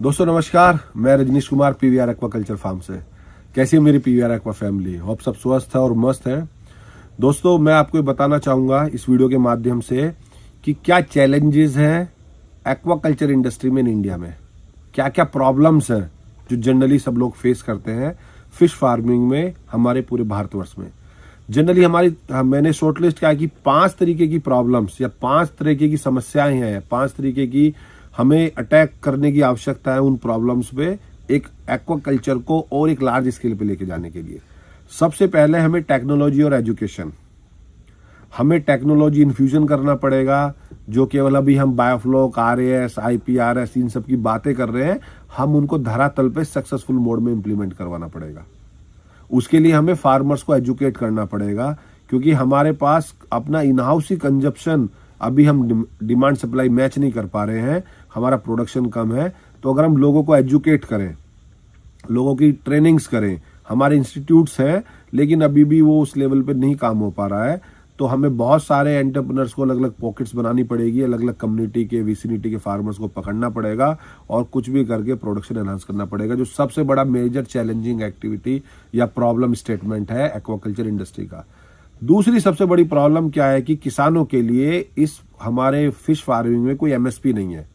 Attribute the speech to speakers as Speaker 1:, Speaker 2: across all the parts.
Speaker 1: दोस्तों नमस्कार, मैं Rajneesh Kumar PVR aquaculture farm से। कैसी है मेरी पीवीआर एक्वा फैमिली? होप सब स्वस्थ है और मस्त है। दोस्तों मैं आपको ये बताना चाहूँगा इस वीडियो के माध्यम से कि क्या चैलेंजेस हैं एक्वाकल्चर इंडस्ट्री में इन इंडिया में, क्या क्या प्रॉब्लम्स हैं जो जनरली सब लोग फेस करते हैं फिश फार्मिंग में हमारे पूरे भारतवर्ष में। जनरली मैंने शॉर्टलिस्ट किया कि 5 तरीके की प्रॉब्लम्स या 5 तरीके की समस्याएं हैं, 5 तरीके की हमें अटैक करने की आवश्यकता है उन प्रॉब्लम्स पे एक एक्वाकल्चर को और एक लार्ज स्केल पे लेके जाने के लिए। सबसे पहले हमें टेक्नोलॉजी और एजुकेशन, हमें टेक्नोलॉजी इन्फ्यूजन करना पड़ेगा। जो केवल अभी हम बायोफ्लॉक, आरएएस, आईपीआरएस इन सब की बातें कर रहे हैं, हम उनको धरातल पे सक्सेसफुल मोड में इंप्लीमेंट करवाना पड़ेगा। उसके लिए हमें फार्मर्स को एजुकेट करना पड़ेगा, क्योंकि हमारे पास अपना इन हाउस ही कंजप्शन, अभी हम डिमांड सप्लाई मैच नहीं कर पा रहे हैं, हमारा प्रोडक्शन कम है। तो अगर हम लोगों को एजुकेट करें, लोगों की ट्रेनिंग्स करें, हमारे इंस्टीट्यूट्स हैं लेकिन अभी भी वो उस लेवल पे नहीं काम हो पा रहा है, तो हमें बहुत सारे एंटरप्रेन्योर्स को अलग अलग पॉकेट्स बनानी पड़ेगी, अलग अलग कम्युनिटी के, विसिनिटी के फार्मर्स को पकड़ना पड़ेगा और कुछ भी करके प्रोडक्शन एनहांस करना पड़ेगा, जो सबसे बड़ा मेजर चैलेंजिंग एक्टिविटी या प्रॉब्लम स्टेटमेंट है एक्वाकल्चर इंडस्ट्री का। दूसरी सबसे बड़ी प्रॉब्लम क्या है कि किसानों के लिए इस हमारे फिश फार्मिंग में कोई एमएसपी नहीं है।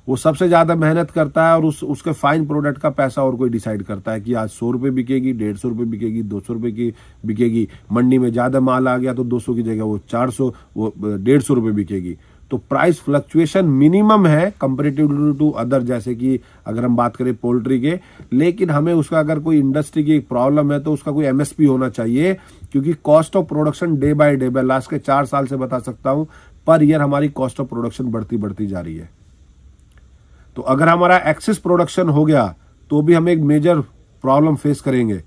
Speaker 1: वो सबसे ज्यादा मेहनत करता है और उसके फाइन प्रोडक्ट का पैसा और कोई डिसाइड करता है कि आज 100 रुपए बिकेगी, 150 रुपए बिकेगी, 200 रुपए की बिकेगी। मंडी में ज्यादा माल आ गया तो 200 की जगह वो 400, वो 150 रुपए बिकेगी। तो प्राइस फ्लक्चुएशन मिनिमम है कंपेरेटिव टू अदर, जैसे कि अगर हम बात करें पोल्ट्री के। लेकिन हमें उसका अगर कोई इंडस्ट्री की प्रॉब्लम है तो उसका कोई एमएसपी होना चाहिए, क्योंकि cost of production day by day, last के 4 साल से बता सकता हूं, पर ईयर हमारी कॉस्ट ऑफ प्रोडक्शन बढ़ती जा रही है। तो अगर हमारा एक्सेस प्रोडक्शन हो गया तो भी हम एक मेजर प्रॉब्लम फेस करेंगे।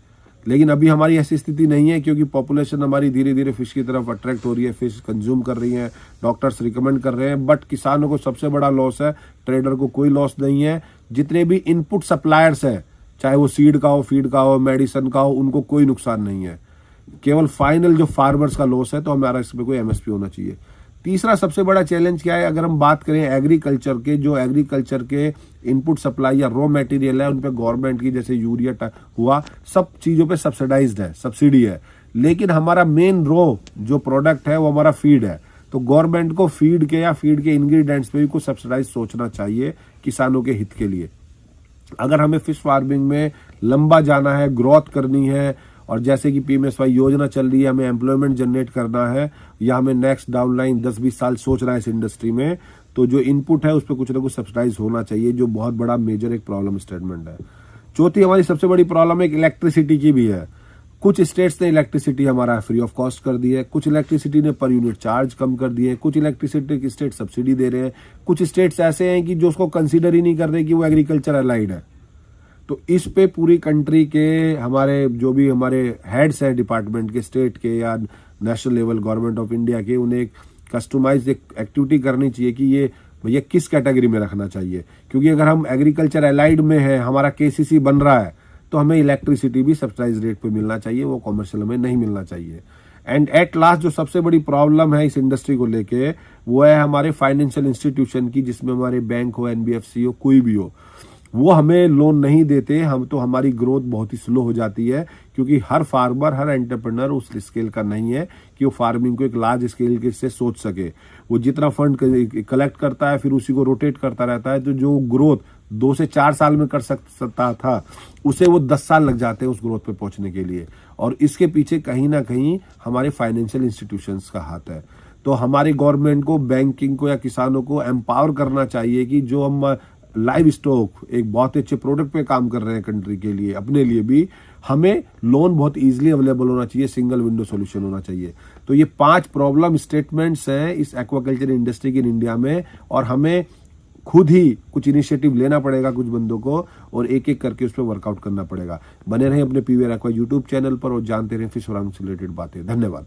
Speaker 1: लेकिन अभी हमारी ऐसी स्थिति नहीं है, क्योंकि पॉपुलेशन हमारी धीरे धीरे फिश की तरफ अट्रैक्ट हो रही है, फिश कंज्यूम कर रही है, डॉक्टर्स रिकमेंड कर रहे हैं। बट किसानों को सबसे बड़ा लॉस है, ट्रेडर को कोई लॉस नहीं है। जितने भी इनपुट सप्लायर्स हैं, चाहे वो सीड का हो, फीड का हो, मेडिसिन का हो, उनको कोई नुकसान नहीं है। केवल फाइनल जो फार्मर्स का लॉस है, तो हमारा इसमें कोई एमएसपी होना चाहिए। तीसरा सबसे बड़ा चैलेंज क्या है, अगर हम बात करें एग्रीकल्चर के, जो एग्रीकल्चर के इनपुट सप्लाई या रॉ मटेरियल है उन पे गवर्नमेंट की, जैसे यूरिया हुआ, सब चीजों पे सब्सिडाइज्ड है, सब्सिडी है। लेकिन हमारा मेन रॉ जो प्रोडक्ट है वो हमारा फीड है। तो गवर्नमेंट को फीड के या फीड के इंग्रेडिएंट्स पे भी कुछ सब्सिडाइज सोचना चाहिए किसानों के हित के लिए। अगर हमें फिश फार्मिंग में लंबा जाना है, ग्रोथ करनी है, और जैसे कि पीएमएसवाई योजना चल रही है, हमें एम्प्लॉयमेंट जनरेट करना है, या हमें नेक्स्ट डाउनलाइन 10-20 साल सोचना है इस इंडस्ट्री में, तो जो इनपुट है उस पर कुछ ना कुछ सब्सिडाइज होना चाहिए, जो बहुत बड़ा मेजर एक प्रॉब्लम स्टेटमेंट है। चौथी हमारी सबसे बड़ी प्रॉब्लम एक इलेक्ट्रिसिटी की भी है। कुछ स्टेट्स ने इलेक्ट्रिसिटी हमारा फ्री ऑफ कॉस्ट कर दी है, कुछ इलेक्ट्रिसिटी ने पर यूनिट चार्ज कम कर दिए, कुछ इलेक्ट्रिसिटी के स्टेट सब्सिडी दे रहे हैं, कुछ स्टेट्स ऐसे हैं कि जो उसको कंसिडर ही नहीं कर रहे कि वो एग्रीकल्चर अलाइड है। तो इस पे पूरी कंट्री के हमारे जो भी हमारे हेड्स हैं डिपार्टमेंट के, स्टेट के या national level government of India के, उन्हें एक कस्टमाइज एक एक्टिविटी करनी चाहिए कि ये भैया किस कैटेगरी में रखना चाहिए। क्योंकि अगर हम एग्रीकल्चर अलाइड में है, हमारा केसीसी बन रहा है, तो हमें इलेक्ट्रिसिटी भी सब्सिडाइज रेट पे मिलना चाहिए, वो कॉमर्शियल में नहीं मिलना चाहिए। एंड एट लास्ट जो सबसे बड़ी प्रॉब्लम है इस इंडस्ट्री को लेके, वो है हमारे फाइनेंशियल इंस्टीट्यूशन की, जिसमें हमारे बैंक हो, एनबीएफसी हो, कोई भी हो, वो हमें लोन नहीं देते। हम तो हमारी ग्रोथ बहुत ही स्लो हो जाती है, क्योंकि हर फार्मर, हर एंटरप्रेन्योर उस स्केल का नहीं है कि वो फार्मिंग को एक लार्ज स्केल के से सोच सके। वो जितना फंड कलेक्ट करता है फिर उसी को रोटेट करता रहता है, तो जो ग्रोथ 2 से 4 साल में कर सकता था, उसे वो 10 साल लग जाते हैं उस ग्रोथ पे पहुंचने के लिए। और इसके पीछे कहीं ना कहीं हमारे फाइनेंशियल इंस्टीट्यूशंस का हाथ है। तो हमारी गवर्नमेंट को, बैंकिंग को या किसानों को एम्पावर करना चाहिए कि जो हम लाइव स्टॉक एक बहुत अच्छे प्रोडक्ट पे काम कर रहे हैं कंट्री के लिए, अपने लिए भी, हमें लोन बहुत इजीली अवेलेबल होना चाहिए, सिंगल विंडो सॉल्यूशन होना चाहिए। तो ये 5 प्रॉब्लम स्टेटमेंट्स हैं इस एक्वाकल्चर इंडस्ट्री की इन इंडिया में, और हमें खुद ही कुछ इनिशिएटिव लेना पड़ेगा कुछ बंदों को, और एक एक करके उस पर वर्कआउट करना पड़ेगा। बने रहें अपने पीवीआर एक्वा यूट्यूब चैनल पर और जानते रहें फिश फार्मिंग से रिलेटेड बातें। धन्यवाद।